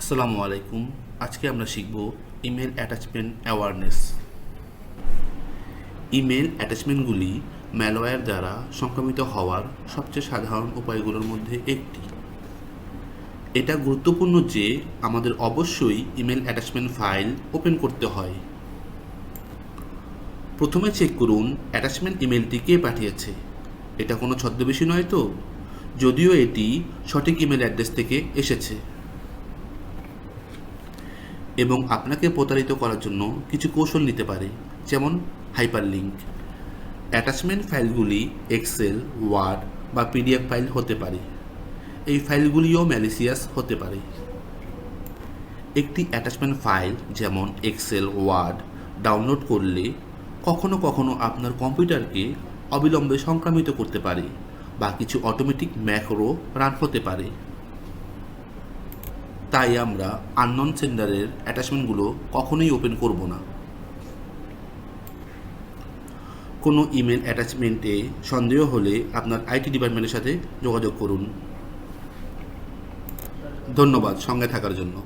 আসসালামু আলাইকুম। আজকে আমরা শিখব ইমেল অ্যাটাচমেন্ট অ্যাওয়ারনেস। ইমেল অ্যাটাচমেন্টগুলি ম্যালওয়্যার দ্বারা সংক্রমিত হওয়ার সবচেয়ে সাধারণ উপায়গুলোর মধ্যে একটি। এটা গুরুত্বপূর্ণ যে আমাদের অবশ্যই ইমেল অ্যাটাচমেন্ট ফাইল ওপেন করতে হয়। প্রথমে চেক করুন অ্যাটাচমেন্ট ইমেলটি কে পাঠিয়েছে। এটা কোনো ছদ্মবেশী নয় তো? যদিও এটি সঠিক ইমেল অ্যাড্রেস থেকে এসেছে এবং আপনাকে প্রতারিত করার জন্য কিছু কৌশল নিতে পারে, যেমন হাইপারলিঙ্ক। অ্যাটাচমেন্ট ফাইলগুলি এক্সেল, ওয়ার্ড বা পিডিএফ ফাইল হতে পারে। এই ফাইলগুলিও ম্যালিসিয়াস হতে পারে। একটি অ্যাটাচমেন্ট ফাইল যেমন এক্সেল, ওয়ার্ড ডাউনলোড করলে কখনো কখনো আপনার কম্পিউটারকে অবিলম্বে সংক্রামিত করতে পারে বা কিছু অটোমেটিক ম্যাক্রো রান হতে পারে। তাই আমরা আননন সেন্ডারের অ্যাটাচমেন্টগুলো কখনোই ওপেন করব না। কোনো ইমেল অ্যাটাচমেন্টে সন্দেহ হলে আপনার আইটি ডিপার্টমেন্টের সাথে যোগাযোগ করুন। ধন্যবাদ সঙ্গে থাকার জন্য।